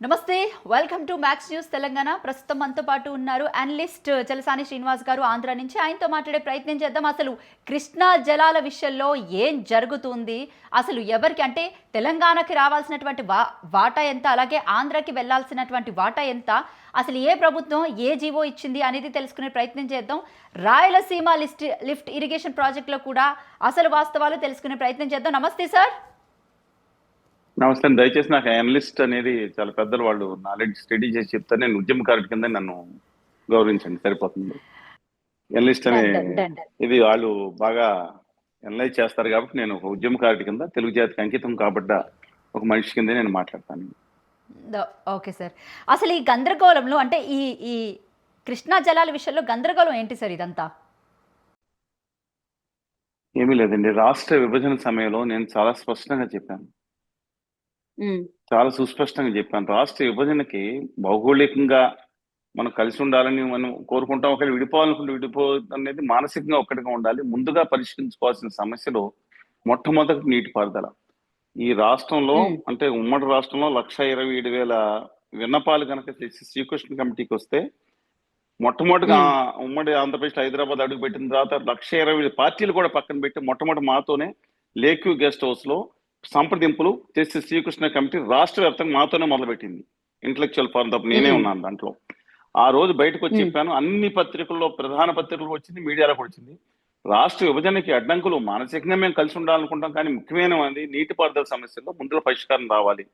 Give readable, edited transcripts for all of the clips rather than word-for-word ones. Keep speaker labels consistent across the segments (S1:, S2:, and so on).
S1: నమస్తే, welcome to max news Telangana. ప్రస్తుతం మనతో పాటు ఉన్నారు అనలిస్ట్ చలసాని శ్రీనివాస్ గారు ఆంధ్ర నుంచి. ఆయనతో మాట్లాడే ప్రయత్నం చేద్దాం. అసలు కృష్ణా జలాల విషయంలో ఏం జరుగుతుంది, అసలు ఎవరికి అంటే తెలంగాణకి రావాల్సినటువంటి వాటా ఎంత, అలాగే ఆంధ్రాకి వెళ్లాల్సినటువంటి వాటా ఎంత, అసలు ఏ ప్రభుత్వం ఏ జీవో ఇచ్చింది అనేది తెలుసుకునే ప్రయత్నం చేద్దాం. రాయలసీమ లిఫ్ట్ ఇరిగేషన్ ప్రాజెక్టులో కూడా అసలు వాస్తవాలు తెలుసుకునే ప్రయత్నం చేద్దాం. నమస్తే సార్.
S2: నమస్తే. దయచేసి నాకు అనలిస్ట్ అనేది చాలా పెద్దలు, వాళ్ళు నాలెడ్జ్ స్టడీ చేసి చెప్తారు. నేను ఉద్యమకారుడి కింద నన్ను గౌరవించండి, సరిపోతుంది. అనలిస్ట్ అనే ఇది వాళ్ళు బాగా అనలైజ్ చేస్తారు కాబట్టి నేను ఒక ఉద్యమకారుడి కింద, తెలుగు జాతికి అంకితం కాబట్ట ఒక మనిషి కింద నేను మాట్లాడతాను.
S1: Okay sir. అసలు ఈ గందరగోళంలో అంటే ఈ ఈ కృష్ణా జలాల విషయంలో గందరగోళం ఏంటి సార్? ఇదంతా
S2: ఏమీ లేదండి. రాష్ట్ర విభజన సమయంలో నేను చాలా స్పష్టంగా చెప్పాను, చాలా సుస్పష్టంగా చెప్పాను. రాష్ట్ర విభజనకి భౌగోళికంగా మనం కలిసి ఉండాలని మనం కోరుకుంటాం. ఒకవేళ విడిపోవాలనుకుంటే అనేది మానసికంగా ఒక్కటిగా ఉండాలి. ముందుగా పరిష్కరించుకోవాల్సిన సమస్యలు మొట్టమొదటి నీటిపారుదల. ఈ రాష్ట్రంలో అంటే ఉమ్మడి రాష్ట్రంలో 1,27,000 విన్నపాలు కనుక శ్రీకృష్ణ కమిటీకి వస్తే, మొట్టమొదటిగా ఉమ్మడి ఆంధ్రప్రదేశ్ హైదరాబాద్ అడుగు పెట్టిన తర్వాత 1,20,000 పార్టీలు కూడా పక్కన పెట్టి మొట్టమొదటి మాతోనే లేక్యూ గెస్ట్ హౌస్ లో సంప్రదింపులు చేసి శ్రీకృష్ణ కమిటీ రాష్ట్ర వ్యాప్తంగా మాతోనే మొదలుపెట్టింది. ఇంటలెక్చువల్ ఫోరం తప్ప నేనే ఉన్నాను దాంట్లో. ఆ రోజు బయటకు వచ్చి చెప్పాను, అన్ని పత్రికల్లో, ప్రధాన పత్రికల్లో వచ్చింది, మీడియాలో కూడా వచ్చింది. రాష్ట్ర విభజనకి అడ్డంకులు మానసికంగా మేము కలిసి ఉండాలనుకుంటాం, కానీ ముఖ్యమైనది నీటిపారుదల సమస్యల్లో ముందులో పరిష్కారం రావాలి,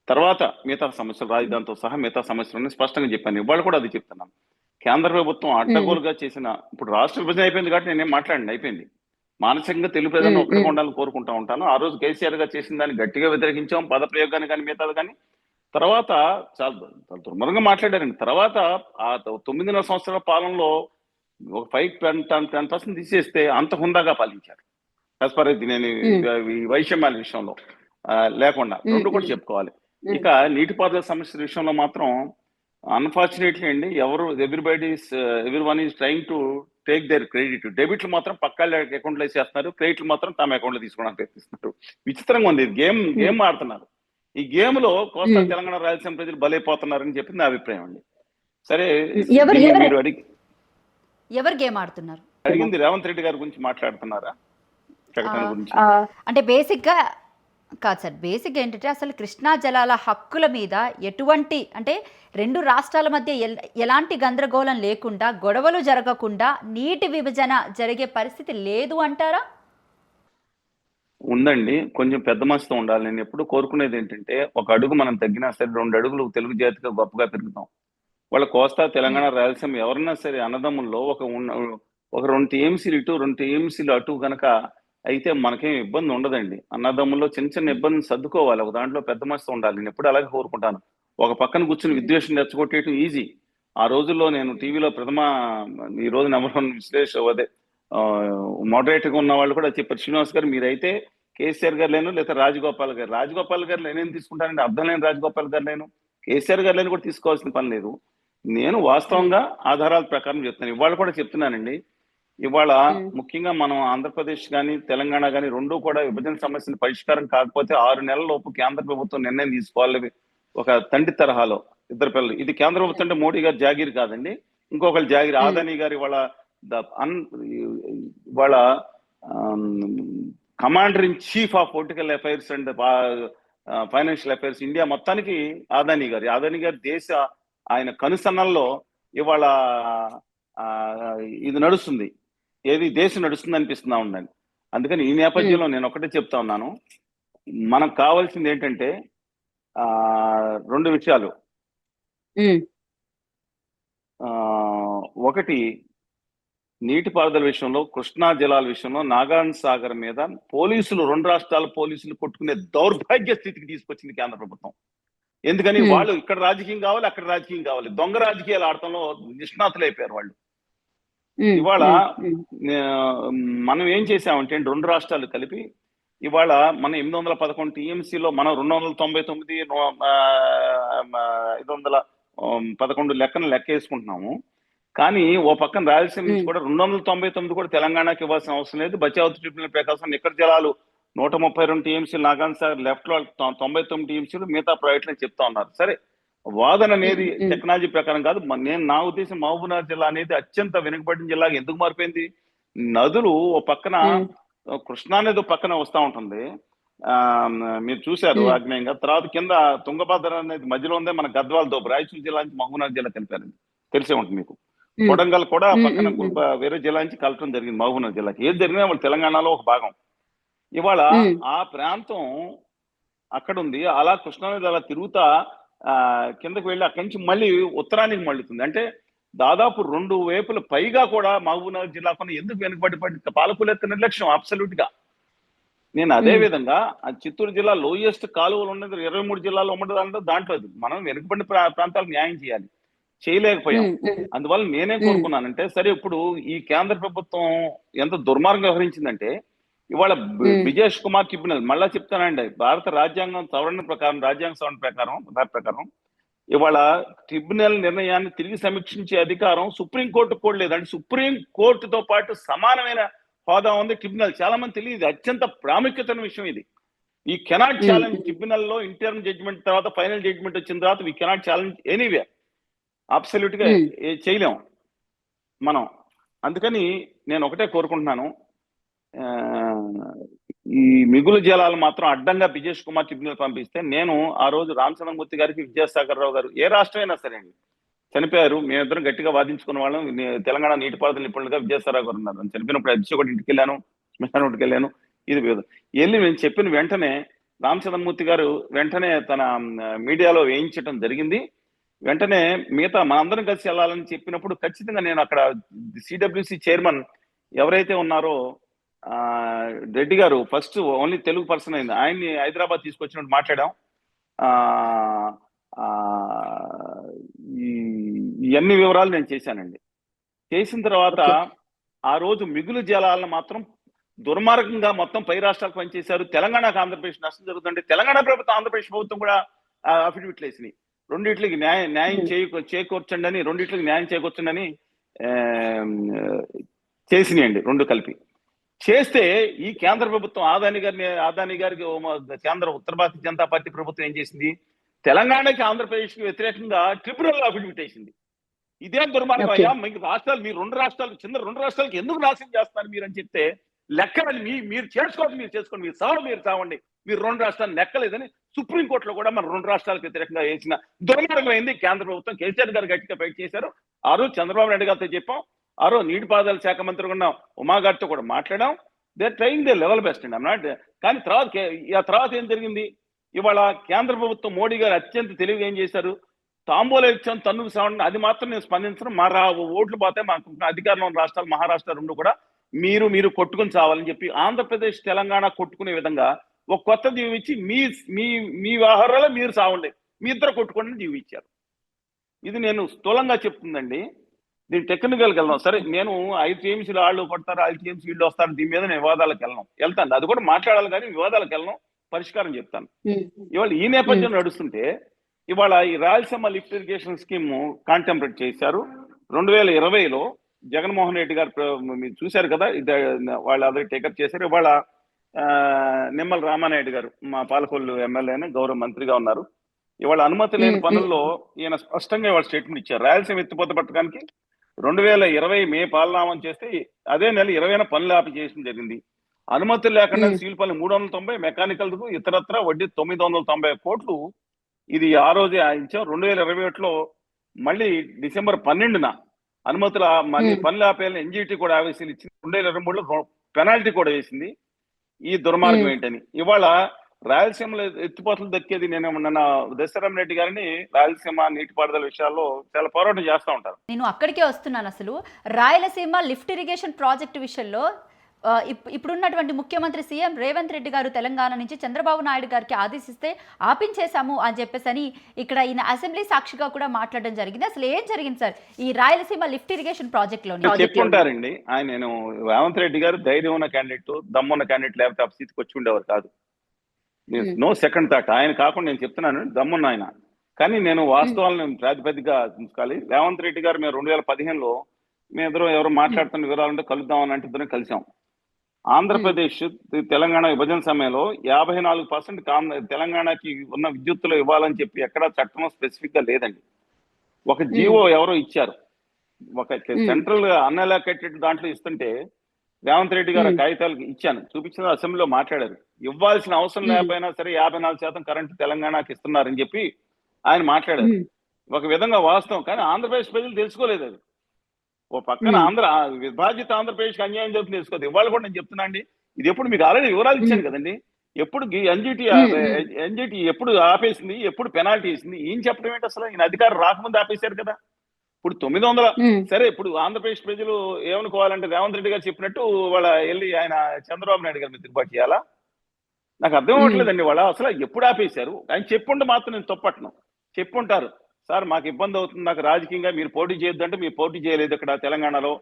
S2: తర్వాత మిగతా సమస్యలు, రాజధానితో సహా మిగతా సమస్యలని స్పష్టంగా చెప్పాను. ఇవాళ కూడా అది చెప్తున్నాను. కేంద్ర ప్రభుత్వం అడ్డగోలుగా చేసిన, ఇప్పుడు రాష్ట్ర విభజన అయిపోయింది కాబట్టి నేనేం మాట్లాడండి, అయిపోయింది. మానసికంగా తెలుగు ప్రజలను ఒక్కడిగా ఉండాలని కోరుకుంటా ఉంటాను. ఆ రోజు కేసీఆర్ గారు చేసిన దాన్ని గట్టిగా వ్యతిరేకించాం, పద ప్రయోగాన్ని కానీ మిగతాది కానీ. తర్వాత చాలా దుర్మార్గంగా మాట్లాడారండి. తర్వాత ఆ 9.5 సంవత్సరాల పాలనలో ఒక 5-10% తీసేస్తే అంత హుందాగా పాలించారు. నేను ఈ వైషమ్యాల విషయంలో లేకుండా రెండు కూడా చెప్పుకోవాలి. ఇక నీటిపారుదల సమస్యల విషయంలో మాత్రం అన్ఫార్చునేట్లీ అండి, every one is trying to take their credit. డెబిట్లు మాత్రం పక్క అకౌంట్లో వేసేస్తున్నారు, క్రెడిట్లు మాత్రం తమ అకౌంట్లో తీసుకోవడానికి ప్రయత్నిస్తున్నారు. విచిత్రంగా ఉంది. గేమ్ ఆడుతున్నారు. ఈ గేమ్ లో కోస్తా తెలంగాణ రాయలసీమ ప్రజలు బలైపోతున్నారని చెప్పి నా అభిప్రాయం అండి. సరే, మీరు
S1: ఎవరు గేమ్ ఆడుతున్నారు
S2: అడిగింది రేవంత్ రెడ్డి గారి గురించి మాట్లాడుతున్నారా, ప్రకటన గురించి?
S1: అంటే బేసిక్గా కాదు సార్. బేసిక్ ఏంటంటే అసలు కృష్ణా జలాల హక్కుల మీద ఎటువంటి, అంటే రెండు రాష్ట్రాల మధ్య ఎలాంటి గందరగోళం లేకుండా, గొడవలు జరగకుండా నీటి విభజన జరిగే పరిస్థితి లేదు అంటారా?
S2: ఉందండి, కొంచెం పెద్ద మనసుతో ఉండాలి. నేను ఎప్పుడు కోరుకునేది ఏంటంటే, ఒక అడుగు మనం తగ్గినా సరే 2 అడుగులు తెలుగు జాతిగా గొప్పగా పెరుగుతాం. వాళ్ళ కోస్తా తెలంగాణ రాయలసీమ ఎవరన్నా సరే అన్నదమ్ముల్లో ఒక 2 టీఎంసీలు ఇటు 2 టీఎంసీలు అటు గనక అయితే మనకేం ఇబ్బంది ఉండదండి. అన్నదమ్ముల్లో చిన్న ఇబ్బందిని సర్దుకోవాలి. ఒక దాంట్లో పెద్ద మనసుతో ఉండాలి. నేను ఎప్పుడు అలాగే కోరుకుంటాను. ఒక పక్కన కూర్చుని విద్వేషం రెచ్చగొట్టేయటం ఈజీ. ఆ రోజుల్లో నేను టీవీలో ఈ రోజు నెంబర్ 1 అదే మోడరేటర్గా ఉన్న వాళ్ళు కూడా చెప్పారు, శ్రీనివాస్ గారు మీరైతే కేసీఆర్ గారు లేను, లేదా రాజగోపాల్ గారు నేనేం తీసుకుంటానండి, అర్థం లేని రాజగోపాల్ గారు లేను, కేసీఆర్ గారు లేని కూడా తీసుకోవాల్సిన పని లేదు. నేను వాస్తవంగా ఆధారాల ప్రకారం చెప్తాను. ఇవాళ కూడా చెప్తున్నానండి. ఇవాళ ముఖ్యంగా మనం ఆంధ్రప్రదేశ్ కానీ తెలంగాణ కానీ రెండు కూడా విభజన సమస్యలు పరిష్కారం కాకపోతే 6 నెలల లోపు కేంద్ర ప్రభుత్వం నిర్ణయం తీసుకోవాలి. ఒక తండ్రి తరహాలో ఇద్దరు పిల్లలు. ఇది కేంద్ర ప్రభుత్వం అంటే మోడీ గారు జాగీర్ కాదండి, ఇంకొకరు జాగీర్. ఆదానీ గారు ఇవాళ commander in chief of political affairs and financial affairs India మొత్తానికి ఆదానీ గారు దేశ ఆయన కనుసన్నల్లో ఇవాళ ఇది నడుస్తుంది. ఏది దేశం నడుస్తుంది అనిపిస్తుందా ఉందండి. అందుకని ఈ నేపథ్యంలో నేను ఒకటే చెప్తా ఉన్నాను, మనకు కావాల్సింది ఏంటంటే 2 విషయాలు. ఒకటి, నీటిపారుదల విషయంలో, కృష్ణా జలాల విషయంలో నాగార్జున సాగర్ మీద పోలీసులు, 2 రాష్ట్రాల పోలీసులు కొట్టుకునే దౌర్భాగ్య స్థితికి తీసుకొచ్చింది కేంద్ర ప్రభుత్వం. ఎందుకని వాళ్ళు ఇక్కడ రాజకీయం కావాలి, అక్కడ రాజకీయం కావాలి, దొంగ రాజకీయాలు ఆడటంలో నిష్ణాతులు అయిపోయారు వాళ్ళు. ఇవాళ మనం ఏం చేసామంటే 2 రాష్ట్రాలు కలిపి ఇవాళ మనం 811 టీఎంసీలో మనం 299, 511 లెక్క వేసుకుంటున్నాము. కానీ ఓ పక్కన రాయలసీమ నుంచి కూడా 299 కూడా తెలంగాణకి ఇవ్వాల్సిన అవసరం లేదు. బచావత్ ట్రిబ్యునల్ ప్రకాశం నికర జలాలు 132 టీఎంసీలు నాగాన్ సార్ లెఫ్ట్ లో 99 టీఎంసీలు మిగతా ప్రైవేట్ అని చెప్తా ఉన్నారు. సరే, వాదన అనేది టెక్నాలజీ ప్రకారం కాదు. నేను నా ఉద్దేశం మహబూబ్నగర్ జిల్లా అనేది అత్యంత వెనుకబడిన జిల్లాగా ఎందుకు మారిపోయింది? నదులు ఓ పక్కన కృష్ణా నది పక్కన వస్తా ఉంటుంది. ఆ మీరు చూశారు ఆగ్నేయంగా. తర్వాత కింద తుంగభద్ర అనేది మధ్యలో ఉందే మన గద్వాల దోపు, రాయచూరు జిల్లా నుంచి మహబూబ్నగర్ జిల్లా కలిపారు. తెలిసే ఉంటుంది మీకు. కొడంగల్ కూడా పక్కన వేరే జిల్లా నుంచి కలపడం జరిగింది మహబూబ్నగర్ జిల్లాకి. ఏది జరిగినా వాళ్ళు తెలంగాణలో ఒక భాగం. ఇవాళ ఆ ప్రాంతం అక్కడ ఉంది. అలా కృష్ణానది అలా తిరుగుతా కిందకు వెళ్ళి అక్కడి నుంచి మళ్ళీ ఉత్తరానికి మళ్ళుతుంది. అంటే దాదాపు 2 వైపుల పైగా కూడా మహబూబ్నగర్ జిల్లాకు ఎందుకు వెనుకబడి పాలకుల యొక్క నిర్లక్ష్యం అబ్సల్యూట్ గా. నేను అదే విధంగా చిత్తూరు జిల్లా లోయెస్ట్ కాలువలు ఉన్నది 23 జిల్లాలో ఉండదంటే దాంట్లో మనం వెనుకబడిన ప్రాంతాలకు న్యాయం చేయాలి, చేయలేకపోయాం. అందువల్ల నేనే కోరుకున్నానంటే, సరే ఇప్పుడు ఈ కేంద్ర ప్రభుత్వం ఎంత దుర్మార్గం వ్యవహరించిందంటే, ఇవాళ బిజేష్ కుమార్ ట్రిబ్యునల్, మళ్ళా చెప్తానండి, భారత రాజ్యాంగం సవరణ ప్రకారం, రాజ్యాంగ సవరణ ప్రకారం ఇవాళ ట్రిబ్యునల్ నిర్ణయాన్ని తిరిగి సమీక్షించే అధికారం సుప్రీంకోర్టు కూడా లేదు. అంటే సుప్రీం కోర్టుతో పాటు సమానమైన హోదా ఉంది ట్రిబ్యునల్. చాలా మంది తెలియదు, అత్యంత ప్రాముఖ్యత విషయం ఇది. ఈ కెనాట్ ఛాలెంజ్ ట్రిబ్యునల్ లో ఇంటర్మ్ జడ్జిమెంట్ తర్వాత ఫైనల్ జడ్జిమెంట్ వచ్చిన తర్వాత we cannot challenge anyway, absolute గా చేయలేం మనం. అందుకని నేను ఒకటే కోరుకుంటున్నాను, ఈ మిగులు జలాలు మాత్రం అడ్డంగా బిజేష్ కుమార్ ట్రిబ్యునల్ పంపిస్తే, నేను ఆ రోజు రామచంద్రమూర్తి గారికి, విద్యాసాగర్ రావు గారు, ఏ రాష్ట్రమైనా సరే అండి, చనిపోయారు, మేమిద్దరం గట్టిగా వాదించుకున్న వాళ్ళం. తెలంగాణ నీటిపారుదల నిపుణులుగా విద్యాసాగర్ రావు గారు ఉన్నారు. చనిపోయినప్పుడు అధ్యక్ష కూడా ఇంటికి వెళ్ళాను, శ్మశానికి వెళ్ళాను. ఇది వెళ్ళి నేను చెప్పిన వెంటనే రామచంద్రమూర్తి గారు వెంటనే తన మీడియాలో వేయించడం జరిగింది. వెంటనే మిగతా మనందరం కలిసి వెళ్ళాలని చెప్పినప్పుడు ఖచ్చితంగా నేను అక్కడ సిడబ్ల్యూసి చైర్మన్ ఎవరైతే ఉన్నారో రెడ్డి గారు, ఫస్ట్ ఓన్లీ తెలుగు పర్సన్ అయింది, ఆయన్ని హైదరాబాద్ తీసుకొచ్చినట్టు మాట్లాడాం. ఇవన్నీ వివరాలు నేను చేశానండి. చేసిన తర్వాత ఆ రోజు మిగులు జలాలను మాత్రం దుర్మార్గంగా మొత్తం పై రాష్ట్రాలకు పనిచేశారు. తెలంగాణకు ఆంధ్రప్రదేశ్ నష్టం జరుగుతుంటే తెలంగాణ ప్రభుత్వం, ఆంధ్రప్రదేశ్ ప్రభుత్వం కూడా అఫిడవిట్లు వేసినాయి. రెండిట్లకి న్యాయం చేకూర్చండి అని, రెండిట్లకి న్యాయం చేకూర్చండి అని చేసినాయండి, రెండు కలిపి. చేస్తే ఈ కేంద్ర ప్రభుత్వం ఆదాని గారికి కేంద్ర ఉత్తర భారతీయ జనతా పార్టీ ప్రభుత్వం ఏం చేసింది? తెలంగాణకి ఆంధ్రప్రదేశ్కి వ్యతిరేకంగా ట్రిబ్యునల్ అఫిడవిట్ వేసింది. ఇదేం దుర్మార్గం అయ్యా, మీకు రాష్ట్రాలు, మీరు రెండు రాష్ట్రాలకు ఎందుకు నాశనం చేస్తున్నారు మీరు అని చెప్తే, లెక్కలని మీరు చేసుకోండి, మీరు సావండి, మీరు రెండు రాష్ట్రాలు లెక్కలేదని సుప్రీంకోర్టులో కూడా మన రెండు రాష్ట్రాలకు వ్యతిరేకంగా వేసిన దుర్మార్గం అయింది కేంద్ర ప్రభుత్వం. కేసీఆర్ గారు గట్టిగా ఫైట్ చేశారు. ఆ రోజు చంద్రబాబు నాయుడు గారితో చెప్పాం, ఆ రోజు నీటిపారుదల శాఖ మంత్రి ఉన్న ఉమా గారితో కూడా మాట్లాడాం. They trying they level best అండి, అన్నాడు. కానీ తర్వాత ఏం జరిగింది? ఇవాళ కేంద్ర ప్రభుత్వం మోడీ గారు అత్యంత తెలివిగా ఏం చేశారు? తాంబూల ఇచ్చాం తన్నుకు సావండి, అది మాత్రం నేను స్పందించడం, మా ఓట్లు పోతే మాకు అధికారంలో ఉన్న రాష్ట్రాలు, మహారాష్ట్ర రెండు కూడా మీరు కొట్టుకుని చావాలని చెప్పి ఆంధ్రప్రదేశ్ తెలంగాణ కొట్టుకునే విధంగా ఒక కొత్త జీవి ఇచ్చి మీ వ్యవహారాల్లో మీరు సావండి, మీ ఇద్దరు కొట్టుకోండి జీవి ఇచ్చారు. ఇది నేను స్థూలంగా చెప్తుందండి. దీని టెక్నికల్కి వెళ్దాం. సరే, నేను 5 టీఎంసీలు వాళ్ళు కొడతారు, 5 టీఎంసీ వీళ్ళు వస్తారు, దీని మీద నేను వివాదాలకు వెళ్తాను, అది కూడా మాట్లాడాలి, కానీ వివాదాలకు పరిష్కారం చెప్తాను. ఇవాళ ఈ నేపథ్యం నడుస్తుంటే, ఇవాళ ఈ Rayalaseema lift irrigation scheme contemplate చేశారు 2020లో. జగన్మోహన్ రెడ్డి గారు మీరు చూశారు కదా, వాళ్ళు అదే టేకప్ చేశారు. ఇవాళ నిమ్మల రామానాయుడు గారు, మా పాలకొల్లు ఎమ్మెల్యేని, గౌరవ మంత్రిగా ఉన్నారు. ఇవాళ అనుమతి లేని పనుల్లో ఈయన స్పష్టంగా ఇవాళ స్టేట్మెంట్ ఇచ్చారు. రాయలసీమ ఎత్తిపోత పట్టడానికి 2020 మే పాలనామం చేస్తే అదే నెల 20న పనులు ఆపి చేయడం జరిగింది. అనుమతులు లేకుండా సివిల్ పనులు 390, మెకానికల్ ఇతరత్ర వడ్డీ 990 కోట్లు. ఇది ఆ రోజే ఇచ్చాం. 2021లో మళ్ళీ డిసెంబర్ 12న అనుమతుల మళ్ళీ పనులు ఆపేయాలని ఎన్జిటి కూడా ఆవేశాలు ఇచ్చింది. 2023లో పెనాల్టీ కూడా వేసింది. ఈ దుర్మార్గం ఏంటని ఇవాళ రాయలసీమలో ఎత్తిపోతలు దక్కేది. నేను దశరామ్ రెడ్డి గారిని రాయలసీమ నీటిపారుదల విషయాల్లో చాలా పోరాటం చేస్తూ ఉంటారు.
S1: నేను అక్కడికే వస్తున్నాను. అసలు రాయలసీమ లిఫ్ట్ ఇరిగేషన్ ప్రాజెక్టు విషయంలో ఇప్పుడున్నటువంటి ముఖ్యమంత్రి సీఎం రేవంత్ రెడ్డి గారు తెలంగాణ నుంచి చంద్రబాబు నాయుడు గారికి ఆదేశిస్తే ఆపించేశాము అని చెప్పేసి ఇక్కడ ఈయన అసెంబ్లీ సాక్షిగా కూడా మాట్లాడడం జరిగింది. అసలు ఏం జరిగింది సార్ ఈ రాయలసీమ లిఫ్ట్ ఇరిగేషన్ ప్రాజెక్ట్ లో?
S2: చెప్పుకుంటారండి ఆయన. నేను రేవంత్ రెడ్డి గారు ధైర్యం ఉన్న క్యాండిడేట్, దమ్మున్న క్యాండిడేట్, లేకపోతే అప్సీతికి వచ్చి ఉండేవారు కాదు. No second thought. ఆయన కాకుండా నేను చెప్తున్నాను, దమ్మున్న ఆయన. కానీ నేను వాస్తవాలను ప్రాతిపదికగా ఉంచుకోవాలి. రేవంత్ రెడ్డి గారు మేము 2015లో మేము ఎవరు మాట్లాడుతున్న వివరాలుంటే కలుద్దామని అంటే ఇద్దరం కలిసాం. ఆంధ్రప్రదేశ్ తెలంగాణ విభజన సమయంలో 54% తెలంగాణకి ఉన్న విద్యుత్తులో ఇవ్వాలని చెప్పి ఎక్కడా చట్టం స్పెసిఫిక్ గా లేదండి. ఒక జీవో ఎవరో ఇచ్చారు, ఒక సెంట్రల్ అన్అలోకేటెడ్ దాంట్లో ఇస్తుంటే రేవంత్ రెడ్డి గారు కాగితాలు ఇచ్చాను, చూపించిన అసెంబ్లీలో మాట్లాడారు. ఇవ్వాల్సిన అవసరం లేకపోయినా సరే 54% కరెంటు తెలంగాణకి ఇస్తున్నారని చెప్పి ఆయన మాట్లాడారు. ఒక విధంగా వాస్తవం, కానీ ఆంధ్రప్రదేశ్ ప్రజలు తెలుసుకోలేదు అది. ఓ పక్కన విభాజిత ఆంధ్రప్రదేశ్ కి అన్యాయం జరుగుతుంది తెలుసుకోదు. ఇవాళ కూడా నేను చెప్తున్నా అండి, ఇది ఎప్పుడు మీకు ఆల్రెడీ వివరాలు ఇచ్చాను కదండి. ఎప్పుడు ఎన్జిటి ఎప్పుడు ఆపేసింది, ఎప్పుడు పెనాల్టీ వేసింది, ఏం చెప్పడం ఏంటి అసలు? ఈయన అధికారం రాకముందు ఆపేశారు కదా. ఇప్పుడు 900 సరే, ఇప్పుడు ఆంధ్రప్రదేశ్ ప్రజలు ఏమనుకోవాలంటే రేవంత్ రెడ్డి గారు చెప్పినట్టు వాళ్ళ వెళ్ళి ఆయన చంద్రబాబు నాయుడు గారి మీద తిరుగుబాటు చేయాలా? నాకు అర్థం అవ్వట్లేదండి. వాళ్ళ అసలు ఎప్పుడు ఆపేశారు? ఆయన చెప్పుంటే మాత్రం నేను తప్పట్ను. చెప్పుంటారు, సార్ మాకు ఇబ్బంది అవుతుంది, నాకు రాజకీయంగా మీరు పోటీ చేయొద్దంటే మీరు పోటీ చేయలేదు ఇక్కడ తెలంగాణలో.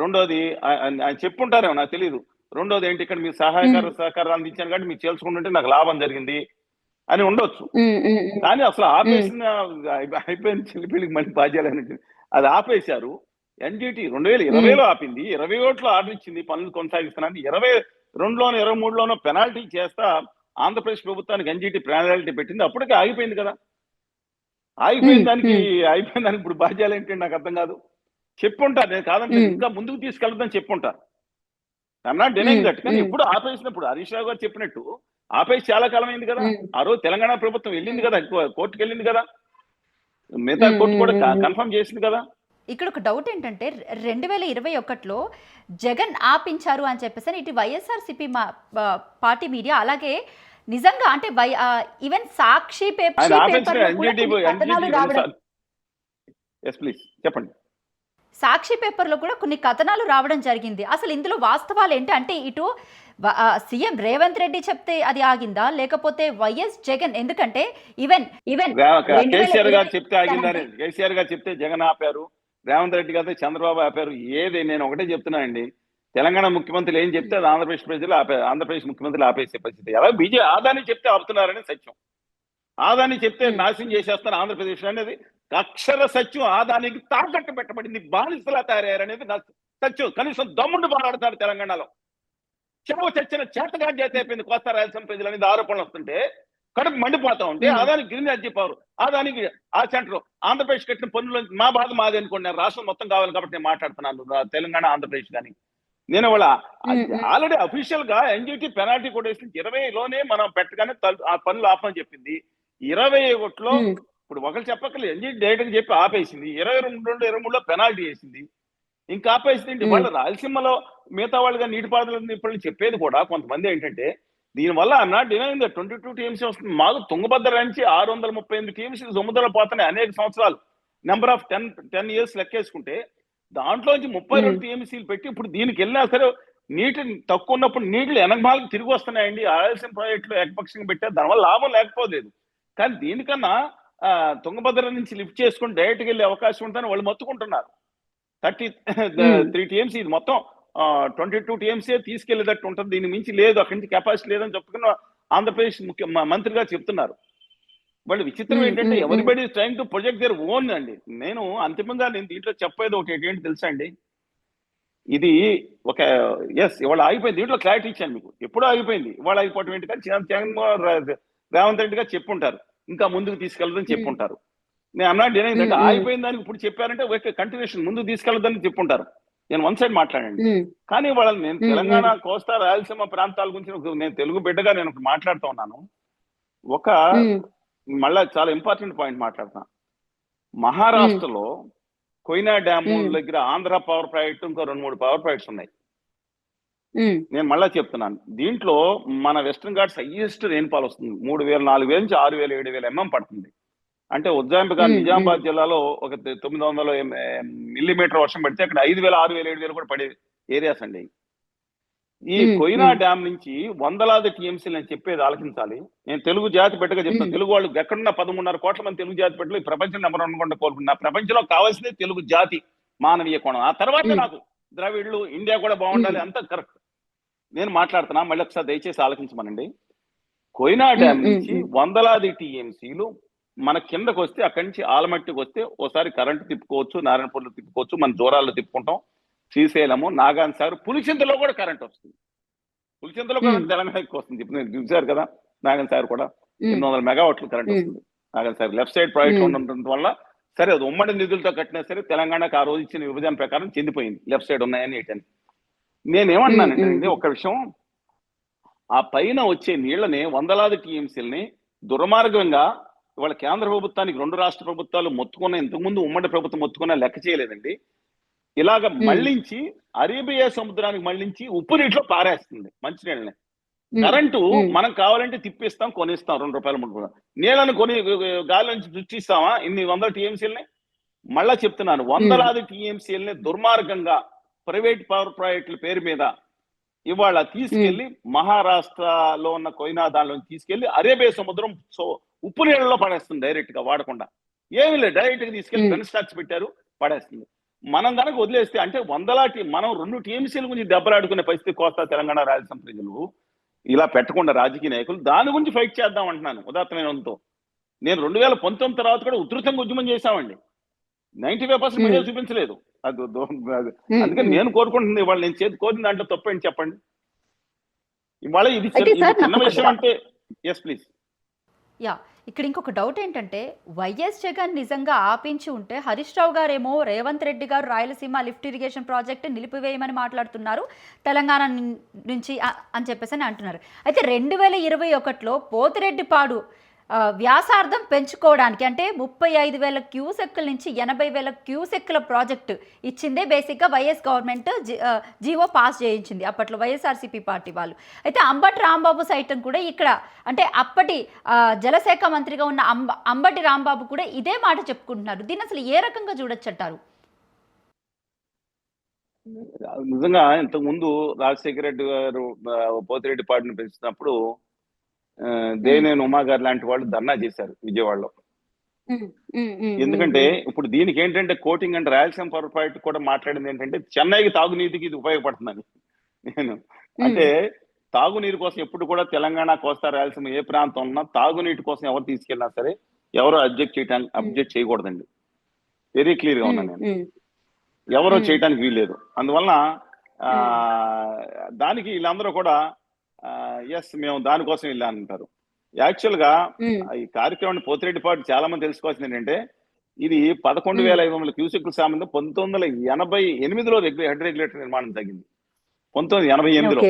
S2: రెండోది ఆయన చెప్పుంటారేమో, నాకు తెలియదు. రెండోది ఏంటి, ఇక్కడ మీరు సహకారాలు అందించాను కాబట్టి మీరు చేసుకుంటుంటే నాకు లాభం జరిగింది అని ఉండొచ్చు. కానీ అసలు ఆపేసిన అయిపోయింది, చెల్లిపిల్లికి మళ్ళీ బాధ్యాలన్నట్టు అది ఆపేశారు. ఎన్జిటి 2020లో ఆపింది, 21లో ఆర్డర్ ఇచ్చింది పనులు కొనసాగిస్తున్నాను. 22లోనో 23లోనో పెనాల్టీ చేస్తా ఆంధ్రప్రదేశ్ ప్రభుత్వానికి ఎన్జిటి పెనాల్టీ పెట్టింది. అప్పటికే ఆగిపోయింది కదా. అయిపోయిన దానికి ఇప్పుడు బాధ్యాలు ఏంటి నాకు అర్థం కాదు. చెప్పుంటారు, నేను కాదంటే ఇంకా ముందుకు తీసుకెళ్తాను చెప్పుంటారు. I'm not denying that. కానీ ఎప్పుడు ఆపేసినప్పుడు హరీష్ రావు గారు చెప్పినట్టు ఆపేసి చాలా కాలం అయింది కదా. ఆ రోజు తెలంగాణ ప్రభుత్వం వెళ్ళింది కదా, కోర్టుకు వెళ్ళింది కదా, మిగతా కోర్టు కూడా కన్ఫర్మ్ చేసింది కదా.
S1: ఇక్కడ ఒక డౌట్ ఏంటంటే 2021లో జగన్ ఆపించారు అని చెప్పేసి ఇటు వైఎస్ఆర్సీపీ పార్టీ మీడియా, అలాగే నిజంగా అంటే ఈవెన్ సాక్షి
S2: చెప్పండి,
S1: సాక్షి పేపర్లో కూడా కొన్ని కథనాలు రావడం జరిగింది. అసలు ఇందులో వాస్తవాలు ఏంటి అంటే, ఇటు సీఎం రేవంత్ రెడ్డి చెప్తే అది ఆగిందా, లేకపోతే వైఎస్ జగన్? ఎందుకంటే ఈవెన్
S2: కేసీఆర్ గారు చెప్తే ఆగిందని, కేసీఆర్ గారు చెప్తే జగన్ ఆపారు, రేవంత్ రెడ్డి గారు చంద్రబాబు ఆపారు. ఏది నేను ఒకటే చెప్తున్నానండి, తెలంగాణ ముఖ్యమంత్రులు ఏం చెప్తే అది ఆంధ్రప్రదేశ్ ప్రజలు ఆంధ్రప్రదేశ్ ముఖ్యమంత్రులు ఆపేసే పరిస్థితి. ఎలా బీజేపీ ఆదాని చెప్తే ఆపుతున్నారని సత్యం, ఆదాని చెప్తే నాశనం చేసేస్తారు ఆంధ్రప్రదేశ్ అనేది అక్షర సత్యం. ఆదానికి తాకట్టు పెట్టబడింది, బానిసలా తయారయ్యారనేది సత్యం. కనీసం దమ్ముండి పోరాడతారు తెలంగాణలో. చెవు చచ్చిన చేతగా చేత అయిపోయింది కోస్తా రాయలసీమ ప్రజలు అనేది ఆరోపణలు వస్తుంటే కడుపు మండిపోతా ఉంటే ఆదానికి గిరిని చెప్పారు. ఆదానికి ఆ సెంటర్ ఆంధ్రప్రదేశ్ కట్టిన పన్నులు మా బాధ మాది అనుకోండి, నేను రాష్ట్రం మొత్తం కావాలి కాబట్టి నేను మాట్లాడుతున్నాను తెలంగాణ ఆంధ్రప్రదేశ్ కానీ. నేను వాళ్ళ ఆల్రెడీ అఫీషియల్ గా ఎన్జిటి పెనాల్టీ కూడా వేసింది. 20లోనే మనం పెట్టగానే ఆ పనులు ఆపమని చెప్పింది. 21లో ఇప్పుడు ఒకరు చెప్పక్కర్లేదు, ఎన్జిటి డైరెక్ట్ గా చెప్పి ఆపేసింది. 22, 23లో పెనాల్టీ వేసింది, ఇంకా ఆపేసింది. వాళ్ళ రాయలసీమలో మిగతా వాళ్ళుగా నీటిపారుదల ఇప్పుడు చెప్పేది కూడా కొంతమంది ఏంటంటే, దీనివల్ల ఐఎమ్ నాట్ డినైయింగ్ 22 టీఎంసీ వస్తుంది. మాకు తుంగభద్ర నుంచి 638 టీఎంసీ సముద్రంలో పోతున్నాయి అనేక సంవత్సరాలు. నెంబర్ ఆఫ్ 10 ఇయర్స్ లెక్కేసుకుంటే దాంట్లో నుంచి 32 టీఎంసీలు పెట్టి ఇప్పుడు దీనికి వెళ్ళినా సరే నీటి తక్కువ ఉన్నప్పుడు నీళ్లు ఎనగమాలకు తిరిగి వస్తున్నాయండి. ఆలస్యం ప్రాజెక్టులు ఏకపక్షంగా పెట్టారు, దానివల్ల లాభం లేకపోలేదు. కానీ దీనికన్నా తుంగభద్ర నుంచి లిఫ్ట్ చేసుకుని డైరెక్ట్గా వెళ్ళే అవకాశం ఉంటుందని వాళ్ళు మొత్తుకుంటున్నారు. 33 టీఎంసీ, ఇది మొత్తం 22 టీఎంసీ తీసుకెళ్లేటట్టు ఉంటుంది, దీని మించి లేదు, అక్కడి నుంచి కెపాసిటీ లేదని చెప్పుకున్న ఆంధ్రప్రదేశ్ మంత్రిగా చెప్తున్నారు. వాళ్ళు విచిత్రం ఏంటంటే everybody trying to project their own అండి. నేను అంతిమంగా దీంట్లో చెప్పేది ఒకటి ఏంటి తెలుసా అండి, ఇది ఒక ఇవాళ ఆగిపోయింది. దీంట్లో క్లారిటీ ఇచ్చాను మీకు, ఎప్పుడూ ఆగిపోయింది, ఇవాళ ఆగిపోవటం ఏంటి? కానీ జగన్మోహన్ రేవంత్ రెడ్డి గారు చెప్పుంటారు, ఇంకా ముందుకు తీసుకెళ్లదని చెప్పుంటారు. నేను అన్నా డినైయింగ్ ఆగిపోయిన దానికి ఇప్పుడు చెప్పారంటే ఓకే కంటిన్యూషన్ ముందుకు తీసుకెళ్లదని చెప్పుంటారు. నేను వన్ సైడ్ మాట్లాడండి. కానీ వాళ్ళని నేను తెలంగాణ కోస్తా రాయలసీమ ప్రాంతాల గురించి నేను తెలుగు బిడ్డగా నేను మాట్లాడుతూ ఉన్నాను. ఒక మళ్ళా చాలా ఇంపార్టెంట్ పాయింట్ మాట్లాడుతున్నా. మహారాష్ట్రలో కొయినా డ్యామ్ దగ్గర ఆంధ్ర పవర్ ప్రాజెక్టు ఇంకో 2-3 పవర్ ప్రాజెక్ట్స్ ఉన్నాయి. నేను మళ్ళా చెప్తున్నాను, దీంట్లో మన వెస్టర్న్ ఘాట్స్ హైయెస్ట్ రెయిన్ఫాల్ వస్తుంది. 3000, 4000 నుంచి 6000, 7000 mm పడుతుంది. అంటే ఉజ్జాయింపుగా నిజామాబాద్ జిల్లాలో ఒక 900 మిల్లీమీటర్ వర్షం పడితే అక్కడ 5000, 6000, 7000 కూడా పడే ఏరియాస్ అండి. ఈ కొయినా డ్యామ్ నుంచి వందలాది టీఎంసీలు నేను చెప్పేది ఆలకించాలి. నేను తెలుగు జాతి బిడ్డగా చెప్తాను. తెలుగు వాళ్ళు ఎక్కడున్న 13.5 కోట్ల మంది తెలుగు జాతి బిడ్డలు ఈ ప్రపంచం నెంబర్ 1 కూడా కోరుకుంటున్నా. ప్రపంచంలో కావాల్సిందే తెలుగు జాతి, మానవీయ కోణం. ఆ తర్వాత నాకు ద్రావిడ్లు, ఇండియా కూడా బాగుండాలి, అంతా కరెక్ట్. నేను మాట్లాడుతున్నా, మళ్ళీ ఒకసారి దయచేసి ఆలకించమనండి. కొయినా డ్యామ్ నుంచి వందలాది టీఎంసీలు మన కిందకు వస్తే, అక్కడి నుంచి ఆలమట్టికి వస్తే ఓసారి కరెంటు తిప్పుకోవచ్చు, నారాయణపూర్లో తిప్పుకోవచ్చు, మన జోరాల్లో తిప్పుకుంటాం, శ్రీశైలము, నాగాన్ సాగర్, పులిచింతలో కూడా కరెంట్ వస్తుంది. పులిచింతలో కూడా తెలంగాణ ఎక్కువ వస్తుంది. ఇప్పుడు నేను చూశారు కదా, నాగన్ సార్ కూడా 800 మెగావాట్లు కరెంట్ వస్తుంది. నాగన్ సార్ లెఫ్ట్ సైడ్ ప్రాజెక్ట్ ఉండటం వల్ల సరే అది ఉమ్మడి నిధులతో కట్టినా సరే తెలంగాణకు ఆ రోజు ఇచ్చిన విభజన ప్రకారం చెందిపోయింది లెఫ్ట్ సైడ్ ఉన్నాయని ఏంటని. నేనేమన్నానంటే ఒక్క విషయం, ఆ పైన వచ్చే నీళ్లని వందలాది టీఎంసీలని దుర్మార్గంగా ఇవాళ కేంద్ర ప్రభుత్వానికి 2 రాష్ట్ర ప్రభుత్వాలు మొత్తుకున్న, ఇంతకుముందు ఉమ్మడి ప్రభుత్వం మొత్తుకున్న లెక్క చేయలేదండి. ఇలాగ మళ్లించి అరేబియా సముద్రానికి మళ్లించి ఉప్పు నీటిలో పారేస్తుంది మంచినీళ్ళని. కరెంటు మనం కావాలంటే తిప్పిస్తాం, కొనిస్తాం 2 రూపాయలు 3 రూపాయలు. నీళ్ళని కొని గాలి నుంచి సృష్టిస్తామా ఇన్ని 100 టీఎంసీలని? మళ్ళా చెప్తున్నాను, వందలాది టీఎంసీలని దుర్మార్గంగా ప్రైవేట్ పవర్ ప్రాజెక్టుల పేరు మీద ఇవాళ తీసుకెళ్లి మహారాష్ట్రలో ఉన్న కొయినా దానిలో తీసుకెళ్లి అరేబియా సముద్రం ఉప్పు నీళ్ళలో పడేస్తుంది డైరెక్ట్ గా వాడకుండా. ఏమి లేదు, డైరెక్ట్ గా తీసుకెళ్లి గన్ స్టాక్స్ పెట్టారు, పడేస్తుంది. మనం కనుక వదిలేస్తే అంటే మనం 2 టీఎంసీల గురించి దెబ్బలాడుకునే పరిస్థితి కోస్తా తెలంగాణ రాయలసీమ ప్రజలు ఇలా పెట్టకుండా రాజకీయ నాయకులు దాని గురించి ఫైట్ చేద్దాం అంటున్నాను ఉదాత్తమైనంతో. నేను 2019 తర్వాత కూడా ఉధృతంగా ఉద్యమం చేశామండి. 95% మీడియా చూపించలేదు. అందుకని నేను కోరుకుంటుంది ఇవాళ నేను కోరిన దాంట్లో తప్పేంటి చెప్పండి. ఇవాళ ఇది చిన్న విషయం అంటే ఎస్ ప్లీజ్.
S1: యా, ఇక్కడ ఇంకొక డౌట్ ఏంటంటే, వైఎస్ జగన్ నిజంగా ఆపించి ఉంటే హరీష్ రావు గారేమో రేవంత్ రెడ్డి గారు రాయలసీమ లిఫ్ట్ ఇరిగేషన్ ప్రాజెక్టు నిలిపివేయమని మాట్లాడుతున్నారు తెలంగాణ నుంచి అని చెప్పేసి అంటున్నారు. అయితే 2021లో పోతిరెడ్డిపాడు వ్యాసార్థం పెంచుకోవడానికి అంటే 35,000 క్యూసెక్కుల నుంచి 80,000 క్యూసెక్కుల ప్రాజెక్టు ఇచ్చిందే బేసిక్గా వైఎస్ గవర్నమెంట్ జీవో పాస్ చేయించింది అప్పట్లో వైఎస్ఆర్సీపీ పార్టీ వాళ్ళు. అయితే అంబటి రాంబాబు సైతం కూడా ఇక్కడ అంటే అప్పటి జలశాఖ మంత్రిగా ఉన్న అంబటి రాంబాబు కూడా ఇదే మాట చెప్పుకుంటున్నారు. దీన్ని అసలు ఏ రకంగా చూడొచ్చంటారు?
S2: నిజంగా ఇంతకుముందు రాజశేఖర రెడ్డి గారు పోతిరెడ్డి పార్టీని పెంచినప్పుడు దేవినేని ఉమా గారు లాంటి వాళ్ళు ధర్నా చేశారు విజయవాడలో. ఎందుకంటే ఇప్పుడు దీనికి ఏంటంటే కోటింగ్ అంటే రాయలసీమ పవర్ ప్రాజెక్ట్ కూడా మాట్లాడింది ఏంటంటే చెన్నైకి తాగునీటికి ఇది ఉపయోగపడుతుందని. నేను అంటే తాగునీరు కోసం ఎప్పుడు కూడా తెలంగాణ కోస్తా రాయలసీమ ఏ ప్రాంతం ఉన్నా తాగునీటి కోసం ఎవరు తీసుకెళ్ళినా సరే ఎవరో అబ్జెక్ట్ చేయకూడదండి. వెరీ క్లియర్ గా ఉన్నా నేను, ఎవరో చేయడానికి వీల్లేదు. అందువలన దానికి వీళ్ళందరూ కూడా ఎస్ మేము దానికోసం వెళ్ళానంటారు. యాక్చువల్ గా ఈ కార్యక్రమాన్ని పోతిరెడ్డిపాటు చాలా మంది తెలుసుకోవాల్సింది ఏంటంటే ఇది 11,500 క్యూసెక్ల సామర్థ్యం 1988లో హెడ్ రెగ్యులేటర్ నిర్మాణం తగ్గింది. 1988లో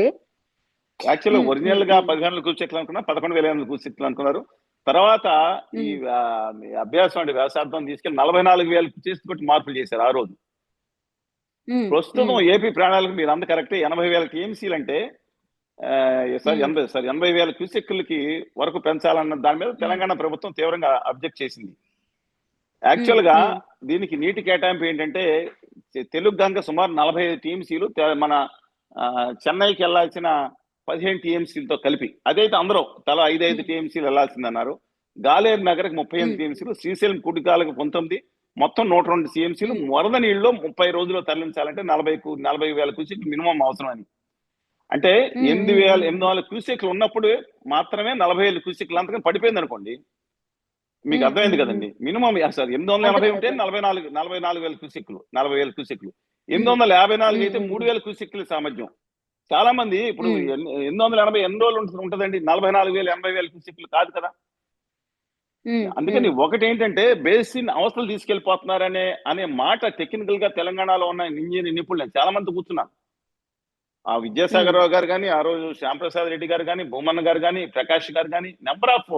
S2: యాక్చువల్ గా ఒరిజినల్ గా 15,000 క్యూసెక్లు అనుకున్నా 11,500 క్యూసెక్లు అనుకున్నారు. తర్వాత ఈ అభ్యాసం అంటే వ్యాసార్థం తీసుకెళ్లి 44,000 క్యూసెక్లు పెట్టి మార్పులు చేశారు ఆ రోజు. ప్రస్తుతం ఏపీ ప్రణాళిక మీరు అంత కరెక్టే 80,000 టీఎంసీలు అంటే 80,000 క్యూసెక్కులకి వరకు పెంచాలన్న దాని మీద తెలంగాణ ప్రభుత్వం తీవ్రంగా అబ్జెక్ట్ చేసింది. యాక్చువల్ గా దీనికి నీటి కేటాయింపు ఏంటంటే తెలుగు గంగ సుమారు 45 టీఎంసీలు మన చెన్నైకి వెళ్లాల్సిన 15 టీఎంసీలతో కలిపి, అదైతే అందరూ తల 5 టీఎంసీలు వెళ్లాల్సింది అన్నారు. గాలేరు నగర్కి 38 టీఎంసీలు, శ్రీశైలం కుడికాలకు 19, మొత్తం 102 టీఎంసీలు వరద నీళ్ళలో 30 రోజుల్లో తరలించాలంటే 40,000 క్యూసెక్లు మినిమం అవసరం అని. అంటే 8,800 క్యూసెక్లు ఉన్నప్పుడు మాత్రమే 40,000 క్యూసెక్లు అంతకని పడిపోయింది అనుకోండి, మీకు అర్థమైంది కదండి. మినిమం సార్ 880 ఉంటే 44,000 క్యూసెక్లు 40,000 క్యూసెక్లు, 854 అయితే 3,000 క్యూసెక్ల సామర్థ్యం. చాలా మంది ఇప్పుడు 880 ఎన్ని రోజులు ఉంటుందండి, 44,000 80,000 క్యూసెక్లు కాదు కదా. అందుకని ఒకటి ఏంటంటే బేసిన్ అవస్థలు తీసుకెళ్లిపోతున్నారనే మాట టెక్నికల్ గా తెలంగాణలో ఉన్న ఇంజనీరింగ్ నిపుణులు చాలా మంది కూర్చున్నారు. ఆ విద్యాసాగర్ రావు గారు కానీ, ఆ రోజు శ్యాంప్రసాద్ రెడ్డి గారు కానీ, భూమన్న గారు కానీ, ప్రకాష్ గారు కానీ, నెంబర్ ఆఫ్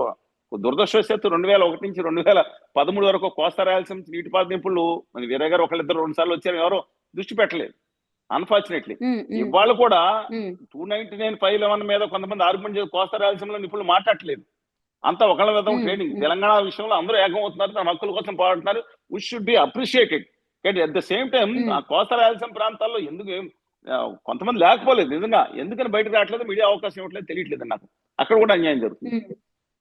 S2: దురదృష్టవశాత్తు 2001 నుంచి 2013 వరకు కోస్తా రాయలసీమ నీటిపారుదల నిపుణులు వీరయ్య గారు 1-2 సార్లు వచ్చారు, ఎవరో దృష్టి పెట్టలేదు అన్ఫార్చునేట్లీ. ఇవాళ కూడా 299/511 మీద కొంతమంది ఆర్గ్యుమెంట్ చేసి కోస్తా రాయలసీమలో నిపుణులు మాట్లాడలేదు. అంతా ఒకళ్ళ విధంగా ట్రైనింగ్. తెలంగాణ విషయంలో అందరూ ఏకం అవుతున్నారు, తమ హక్కుల కోసం పోరాడుతున్నారు. We should be appreciated. కానీ అట్ ద సేమ్ టైం ఆ కోస్తా రాయలసీమ ప్రాంతాల్లో ఎందుకు కొంతమంది లేకపోలేదు, నిజంగా ఎందుకని బయటకు రావట్లేదు, మీడియా అవకాశం ఇవ్వట్లేదు తెలియట్లేదు నాకు. అక్కడ కూడా అన్యాయం జరుగుతుంది.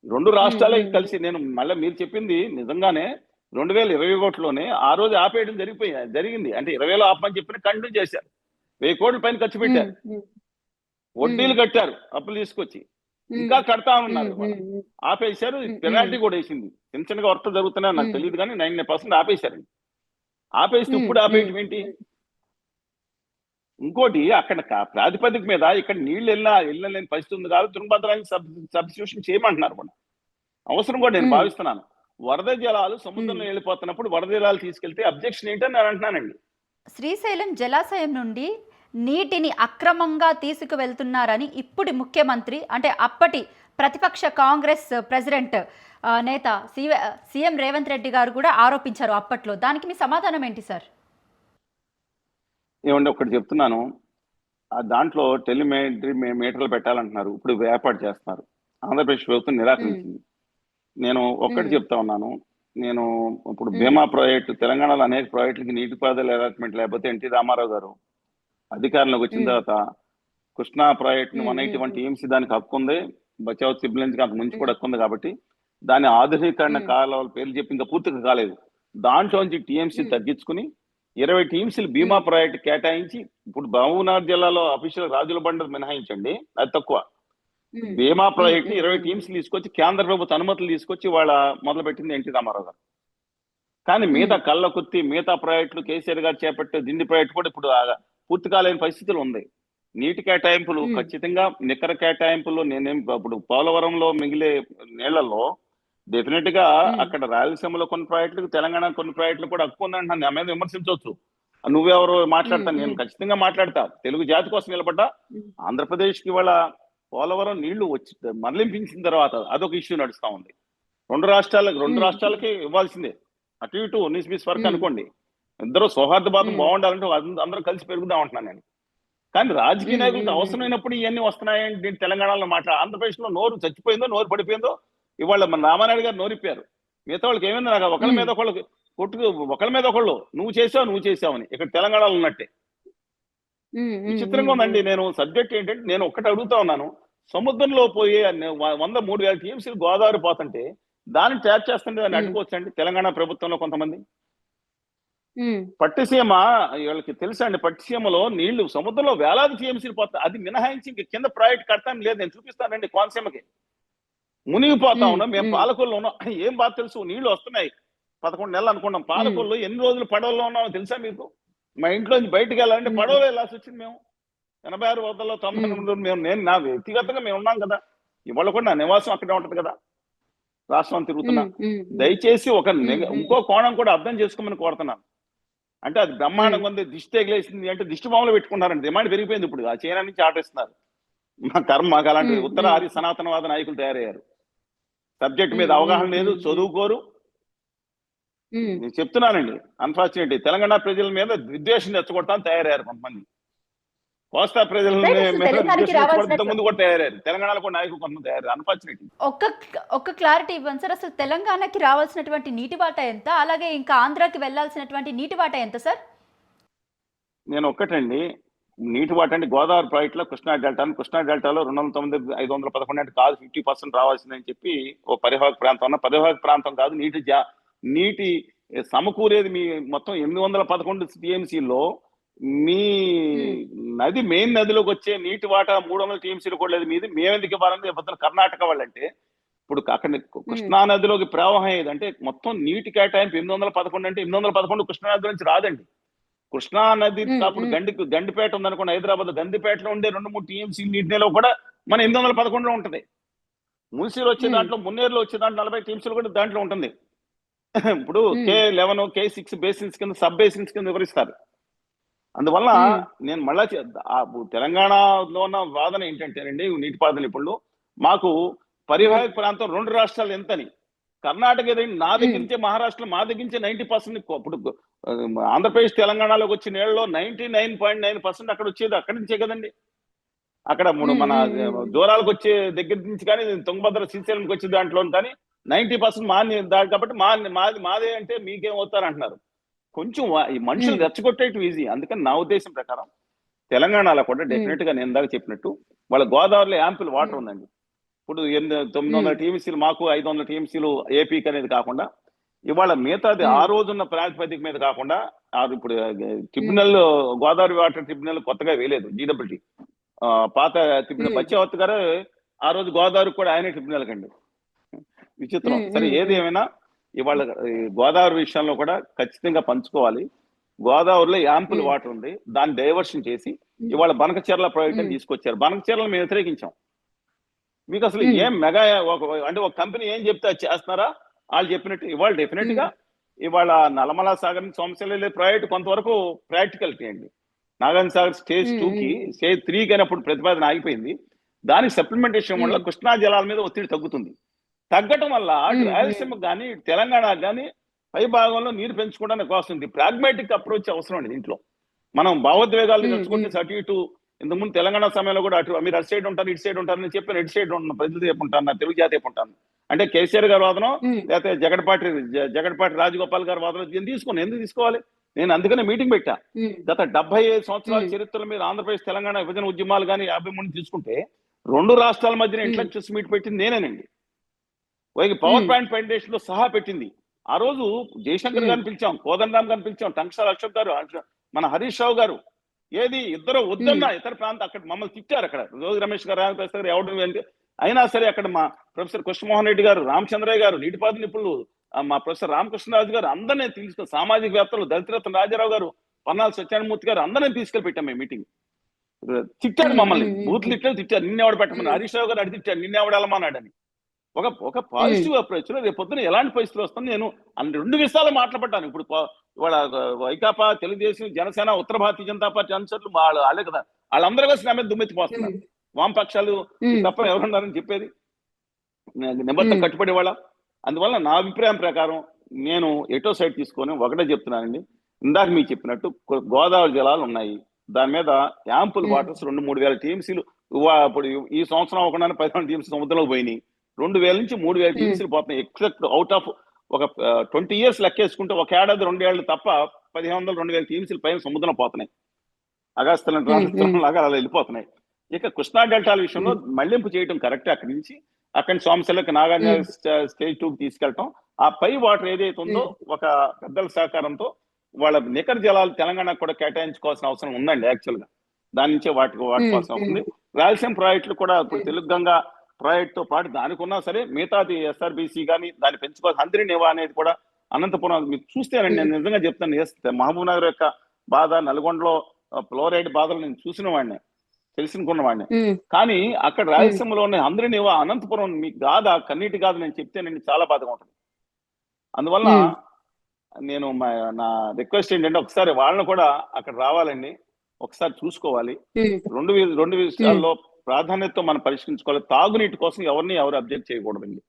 S2: 2 రాష్ట్రాలే కలిసి నేను మళ్ళీ మీరు చెప్పింది నిజంగానే 2021లోనే ఆ రోజు ఆపేయడం జరిగింది. అంటే 20లో ఆపమని చెప్పిన కంటిన్యూ చేశారు. 1,000 కోట్ల పైన ఖర్చు పెట్టారు, వడ్డీలు కట్టారు అప్పులు తీసుకొచ్చి, ఇంకా కడతా ఉన్నారు. ఆపేశారు, పెనాల్టీ కూడా వేసింది. చిన్న చిన్నగా వర్క్ జరుగుతున్నాయి నాకు తెలియదు కానీ 99% ఆపేశారండి. ఆపేస్తే ఇప్పుడు ఆపేయటం ఏంటి? ఇంకోటి అక్కడ ప్రాతిపదిక మీద ఇక్కడ నీళ్లు వెళ్ళలేని పరిస్థితి ఉంది కాబట్టి తుంగభద్రానికి సబ్స్టిట్యూషన్ చేయమంటున్నారు కూడా. అవసరం కూడా నేను భావిస్తున్నాను. వరద జలాలు సముద్రంలో వెళ్ళిపోతున్నప్పుడు వరద జలాలు తీసుకెళ్తే అబ్జెక్షన్ ఏంటని నేను అంటున్నానండి.
S1: శ్రీశైలం జలాశయం నుండి నీటిని అక్రమంగా తీసుకువెళ్తున్నారని ఇప్పుడు ముఖ్యమంత్రి అంటే అప్పటి ప్రతిపక్ష కాంగ్రెస్ ప్రెసిడెంట్ నేత సీఎం రేవంత్ రెడ్డి గారు కూడా ఆరోపించారు అప్పట్లో. దానికి మీ సమాధానం ఏంటి సార్?
S2: ఏమండి ఒకటి చెప్తున్నాను, ఆ దాంట్లో టెలిమెట్రీ మీటర్లు పెట్టాలంటున్నారు, ఇప్పుడు ఏర్పాటు చేస్తున్నారు. ఆంధ్రప్రదేశ్ ప్రభుత్వం నిరాకరించింది. నేను ఒక్కటి చెప్తా ఉన్నాను, నేను ఇప్పుడు భీమా ప్రాజెక్టు, తెలంగాణలో అనేక ప్రాజెక్టులకి నీటిపారుదల అలాట్మెంట్ లేకపోతే ఎన్టీ రామారావు గారు అధికారంలోకి వచ్చిన తర్వాత కృష్ణా ప్రాజెక్టును 181 టీఎంసీ దానికి హక్కు ఉంది, బచావ్ సిబ్లింగ్కి అంత ముందు కూడా హక్కు ఉంది కాబట్టి దాని ఆధునీకరణ కాలాల పేర్లు చెప్పి ఇంకా పూర్తిగా కాలేదు. దాంట్లోంచి టీఎంసీ తగ్గించుకుని 20 టీఎంసీలు భీమా ప్రాజెక్టు కేటాయించి, ఇప్పుడు మహబూబ్నగర్ జిల్లాలో అఫీషియల్ రాజుల బండ మినహాయించండి అది తక్కువ, భీమా ప్రాజెక్టు 20 టీమ్స్ తీసుకొచ్చి కేంద్ర ప్రభుత్వ అనుమతులు తీసుకొచ్చి వాళ్ళ మొదలుపెట్టింది ఎన్టీ రామారావు గారు. కానీ మిగతా కళ్ళకుత్తి మిగతా ప్రాజెక్టులు కేసీఆర్ గారు చేపట్టే దిండి ప్రాజెక్టు కూడా ఇప్పుడు పూర్తి కాలేని పరిస్థితులు ఉంది. నీటి కేటాయింపులు ఖచ్చితంగా నికర కేటాయింపులు నేనేం ఇప్పుడు పోలవరంలో మిగిలే నీళ్లలో డెఫినెట్ గా అక్కడ రాయలసీమలో కొన్ని ప్రాజెక్టులకు, తెలంగాణ కొన్ని ప్రాజెక్టులు కూడా హక్కు ఉందంటున్నాను. నా మీద విమర్శించవచ్చు, నువ్వెవరు మాట్లాడతాను, నేను ఖచ్చితంగా మాట్లాడతా. తెలుగు జాతి కోసం నిలబడ్డా. ఆంధ్రప్రదేశ్ కి ఇవాళ పోలవరం నీళ్లు వచ్చి మరలింపించిన తర్వాత అదొక ఇష్యూ నడుస్తా ఉంది. రెండు రాష్ట్రాలకి ఇవ్వాల్సిందే, అటు ఇటు నిస్బిస్ వర్క్ అనుకోండి. ఇద్దరు సౌహార్దభావం బాగుండాలంటే అందరూ కలిసి పెరుగుదాం అంటున్నాను నేను. కానీ రాజకీయ నాయకులకు అవసరమైనప్పుడు ఇవన్నీ వస్తున్నాయండి. తెలంగాణలో ఆంధ్రప్రదేశ్ లో నోరు చచ్చిపోయిందో నోరు పడిపోయిందో ఇవాళ మన రామానాయుడు గారు నోరిప్పారు. మిగతా వాళ్ళకి ఏమైంది, నాకు ఒకళ్ళ మీద ఒకళ్ళు ఒకళ్ళ మీద ఒకళ్ళు నువ్వు చేసావు అని ఇక్కడ తెలంగాణలో ఉన్నట్టే విచిత్రంగా ఉందండి. నేను సబ్జెక్ట్ ఏంటంటే నేను ఒక్కటి అడుగుతా ఉన్నాను, సముద్రంలో పోయే 103,000 టీఎంసీలు గోదావరి పోతుంటే దాన్ని ట్యాప్ చేస్తుంటే దాన్ని అడ్డుకోవచ్చండి తెలంగాణ ప్రభుత్వంలో కొంతమంది. పట్టిసీమ వీళ్ళకి తెలుసా అండి, పట్టిసీమలో నీళ్లు సముద్రంలో వేలాది టీఎంసీలు పోతాయి, అది మినహాయించి ఇంక కింద ప్రాజెక్ట్ కడతాను లేదు. నేను చూపిస్తానండి, కోనసీమకి మునిగిపోతా ఉన్నాం మేము, పాలకొల్లో ఉన్నాం. ఏం బాగా తెలుసు, నీళ్లు వస్తున్నాయి 11 నెలలు అనుకున్నాం. పాలకొల్లో ఎన్ని రోజులు పడవల్లో ఉన్నామో తెలుసా మీకు? మా ఇంట్లో నుంచి బయటకు వెళ్ళాలంటే పడవలో వెళ్ళాల్సి వచ్చింది. మేము 86 వద్దలో 99 మేము నా వ్యక్తిగతంగా మేము ఉన్నాం కదా. ఇవాళ కూడా నా నివాసం అక్కడే ఉంటది కదా, రాష్ట్రం తిరుగుతున్నా. దయచేసి ఇంకో కోణం కూడా అర్థం చేసుకోమని కోరుతున్నాను. అంటే అది బ్రహ్మాండంగా ఉంది, దిష్టి తగిలేసింది అంటే దిష్టి బొమ్మలు పెట్టుకుంటారండి. డిమాండ్ పెరిగిపోయింది ఇప్పుడు, ఆ చైనా నుంచి ఆర్డర్ ఇస్తున్నారు. మా కర్మ, మాకు అలాంటి ఉత్తర ఆర్య సనాతనవాద నాయకులు తయారయ్యారు. సబ్జెక్ట్ మీద అవగాహన లేదు, చదువుకోరు. నేను చెప్తున్నానండి, అన్ఫార్చునేట్లీ తెలంగాణ ప్రజల మీద విద్వేషం తెచ్చగొడతాను తయారయ్యారు కొంతమంది. కోస్తా ప్రజల ముందు కూడా తయారయ్యారు, తెలంగాణలో కూడా నాయకులు కొంతమంది తయారు. అన్ఫార్చునేట్లీ
S1: ఒక్క క్లారిటీ ఇవ్వండి సార్, అసలు తెలంగాణకి రావాల్సినటువంటి నీటి వాటా ఎంత, అలాగే ఇంకా ఆంధ్రాకి వెళ్లాల్సినటువంటి నీటి వాటా ఎంత సార్?
S2: నేను ఒక్కటండి, నీటి వాటా అంటే గోదావరి ప్రాజెక్ట్ లో కృష్ణా డెల్టాలో 209 511 అంటే కాదు, 50% రావాల్సిందని చెప్పి ఓ పరివాహక ప్రాంతం ఉన్న పరివాహక ప్రాంతం కాదు, నీటి సమకూరేది మీ మొత్తం 811 టీఎంసీలో మీ నది మెయిన్ నదిలోకి వచ్చే నీటి వాటా 300 టీఎంసీలు కూడా లేదు మీది. మేమెందుకు ఇవ్వాలని చెప్తున్నారు కర్ణాటక వాళ్ళంటే. ఇప్పుడు అక్కడ కృష్ణా నదిలోకి ప్రవాహం ఏదంటే మొత్తం నీటి కేటాయింపు 811 అంటే 811 కృష్ణా నది నుంచి రాదండి. కృష్ణా నది అప్పుడు గండిపేట ఉందనుకోండి, హైదరాబాద్ గండిపేటలో ఉండే 2-3 టీఎంసీ నీటి నిల్వ కూడా మన 811లో ఉంటది. మున్సిలో వచ్చే దాంట్లో, మున్నేరులో వచ్చే దాంట్లో 40 టీఎంసీలు కూడా దాంట్లో ఉంటుంది. ఇప్పుడు K11 K6 బేసిన్స్ కింద సబ్ బేసిన్స్ కింద వివరిస్తారు. అందువల్ల నేను మళ్ళా తెలంగాణలో ఉన్న వాదన ఏంటంటేనండి, నీటిపారుదల నిపుణులు మాకు పరివాహక ప్రాంతం 2 రాష్ట్రాలు ఎంతని, కర్ణాటక ఏదండి నా దగ్గర నుంచే మహారాష్ట్ర మా దగ్గర నుంచే 90%. ఇప్పుడు ఆంధ్రప్రదేశ్ తెలంగాణలోకి వచ్చే నీళ్ళలో 99.9% అక్కడ వచ్చేది అక్కడి నుంచే కదండి. అక్కడ మన దూరాలకు వచ్చే దగ్గర నుంచి కానీ తుంగభద్ర శ్రీశైలంకి వచ్చే దాంట్లో కానీ 90% దాని కాబట్టి మాదే అంటే మీకేం అవుతారంటున్నారు. కొంచెం ఈ మనుషులు రెచ్చగొట్టేట్టు ఈజీ. అందుకని నా ఉద్దేశం ప్రకారం తెలంగాణలో కూడా డెఫినెట్ గా నేను ఇందాక చెప్పినట్టు వాళ్ళ గోదావరిలో యాంపుల్ వాటర్ ఉందండి. ఇప్పుడు 900 టీఎంసీలు మాకు, 500 టీఎంసీలు ఏపీకి అనేది కాకుండా ఇవాళ మిగతాది ఆ రోజున్న ప్రాతిపదిక మీద కాకుండా ఇప్పుడు ట్రిబ్యునల్, గోదావరి వాటర్ ట్రిబ్యునల్ కొత్తగా వేయలేదు, జీడబ్ల్యూటీ పాత ట్రిబ్యునల్ బచ్చావత్ గారు ఆ రోజు గోదావరికి కూడా ఆయనే ట్రిబ్యునల్ కండి. విచిత్రం. సరే ఏది ఏమైనా ఇవాళ గోదావరి విషయంలో కూడా ఖచ్చితంగా పంచుకోవాలి. గోదావరిలో యాంపుల్ వాటర్ ఉంది, దాన్ని డైవర్షన్ చేసి ఇవాళ బనకచెర్ల ప్రాజెక్ట్ అని తీసుకొచ్చారు. బనకచెర్లను మేము వ్యతిరేకించాం. మీకు అసలు ఏం మెగా అంటే ఒక కంపెనీ ఏం చెప్తే అది చేస్తున్నారా? వాళ్ళు చెప్పినట్టు ఇవాళ డెఫినెట్ గా ఇవాళ నల్లమల సాగర్ సోమశిల ప్రాజెక్ట్ కొంతవరకు ప్రాక్టికల్టీ అండి. నాగార్జున సాగర్ స్టేజ్ 2కి స్టేజ్ 3కి అయినప్పుడు ప్రతిపాదన ఆగిపోయింది. దానికి సప్లిమెంటేషన్ వల్ల కృష్ణా జలాల మీద ఒత్తిడి తగ్గుతుంది. తగ్గటం వల్ల రాయలసీమకు కానీ తెలంగాణకు కానీ పై భాగంలో నీరు పెంచుకోవడానికి వస్తుంది. ప్రాగ్మాటిక్ అప్రోచ్ అవసరం అండి దీంట్లో. మనం భావోద్వేగాలు తెచ్చుకుంటే అటు ఇటు ఇంతకుముందు తెలంగాణ సమయంలో కూడా అటు మీరు అటు సైడ్ ఉంటారు ఇటు సైడ్ ఉంటారని చెప్పి ఇటు సైడ్ ఉంటాను ప్రజలు వైపు ఉంటాను, నా తెలుగు జాతి వైపు ఉంటాను. అంటే కేసీఆర్ గారి వాదన లేకపోతే జగన్పాటి రాజగోపాల్ గారి వాదన ఎందుకు తీసుకోవాలి? నేను అందుకనే మీటింగ్ పెట్టా. గత 75 సంవత్సరాల చరిత్రలో మీరు ఆంధ్రప్రదేశ్ తెలంగాణ విభజన ఉద్యమాలు కానీ 53 తీసుకుంటే 2 రాష్ట్రాల మధ్యన ఇంటలెక్చువల్స్ మీట్ పెట్టింది నేనేనండి. పవర్ పాయింట్ ప్రెజెంటేషన్ లో సహా పెట్టింది. ఆ రోజు జయశంకర్ గారిని పిలిచాం, కోదండరామ్ గారిని పిలిచాం, టంక్షాల అశోక్ గారు, మన హరీష్ రావు గారు, ఏది ఇద్దరు వద్దన్న ఇతర ప్రాంతం అక్కడ మమ్మల్ని తిట్టారు. అక్కడ రోజు రమేష్ గారు, రామప్రసాద్ గారు ఎవరు అయినా సరే అక్కడ మా ప్రొఫెసర్ కృష్ణమోహన్ రెడ్డి గారు, రామచంద్రయ్య గారు, నీటిపాటి నిపుణులు, మా ప్రొఫెసర్ రామకృష్ణరాజు గారు అందరినీ తీసుకుని సామాజిక వేత్తలు దళితరత్న రాజారావు గారు, పన్నాల సత్యనారాయణమూర్తి గారు అందరినీ తీసుకెళ్లి పెట్టాం మేము మీటింగ్. తిట్టాడు మమ్మల్ని, బూతులు ఇట్లా తిట్టారు. నిన్నెవడ పెట్టమని హరీష్ రావు గారు అడిగి తిట్టాడు, నిన్నెవడ వెళ్ళమన్నాడని. ఒక పాజిటివ్ అప్రోచ్ లో రేపు పొద్దున ఎలాంటి పరిస్థితులు వస్తుంది నేను అన్ని 2 విషయాలు మాట్లాడబడ్డాను. ఇప్పుడు ఇవాళ వైకాపా, తెలుగుదేశం, జనసేన, ఉత్తర భారతీయ జనతా పార్టీ అనుచరులు వాళ్ళే కదా, వాళ్ళందరూ కలిసి నా మీద దుమ్మెత్తిపోతున్నారు. వామపక్షాలు తప్ప ఎవరున్నారని చెప్పేది నిబద్ధత కట్టుబడి వాళ్ళ. అందువల్ల నా అభిప్రాయం ప్రకారం నేను ఎటో సైడ్ తీసుకొని ఒకటే చెప్తున్నానండి. ఇందాక మీకు చెప్పినట్టు గోదావరి జలాలు ఉన్నాయి, దాని మీద యాంపుల్ వాటర్స్ 2-3 వేల టీఎంసీలు ఇప్పుడు ఈ సంవత్సరం ఒకటి 15 టీఎంసీ సముద్రంలో పోయినాయి. 2,000 నుంచి 3,000 టీఎంసీలు పోతున్నాయి. ఎక్సెప్ట్ అవుట్ ఆఫ్ ఒక 20 years లెక్కేసుకుంటే ఒక ఏడాది 2 ఏళ్ళు తప్ప 1,500-2,000 టీఎంసీలు పైన సముద్రం పోతున్నాయి. అగస్తలం లాగా అలా వెళ్ళిపోతున్నాయి. ఇక కృష్ణా డెల్టాల విషయంలో మళ్లింపు చేయడం కరెక్ట్. అక్కడి నుంచి సోమశిలకి నాగార్జున స్టేజ్ 2కి తీసుకెళ్ళటం, ఆ పై వాటర్ ఏదైతే ఉందో ఒక పెద్దల సహకారంతో వాళ్ళ నికర జలాలు తెలంగాణకు కూడా కేటాయించుకోవాల్సిన అవసరం ఉందండి. యాక్చువల్ గా దాని నుంచే వాడుకోవాల్సిన ఉంది. రాయలసీమ ప్రాజెక్టులు కూడా ఇప్పుడు తెలుగు గంగా ప్రాజెక్ట్ తో పాటు దానికి ఉన్నా సరే మిగతాది ఎస్ఆర్బిసి కానీ దాన్ని పెంచుకోవాలి. హంద్రి నివా అనేది కూడా అనంతపురం మీరు చూస్తేనండి, నేను నిజంగా చెప్తాను, మహబూబ్ నగర్ యొక్క బాధ, నల్గొండలో ఫ్లోరైడ్ బాధలు నేను చూసిన వాడిని, తెలుసుకున్న వాడిని. కానీ అక్కడ రాయలసీమలో ఉన్న హంద్రి నివా అనంతపురం మీకు గాథ కన్నీటి గాథ నేను చెప్తేనండి చాలా బాధగా ఉంటుంది. అందువల్ల నేను నా రిక్వెస్ట్ ఏంటంటే ఒకసారి వాళ్ళని కూడా అక్కడ రావాలండి, ఒకసారి చూసుకోవాలి. 2 విషయాల్లో ప్రాధాన్యతతో మనం పరిష్కరించుకోవాలి. తాగునీటి కోసం ఎవరు అబ్జెక్ట్ చేయకూడదండి.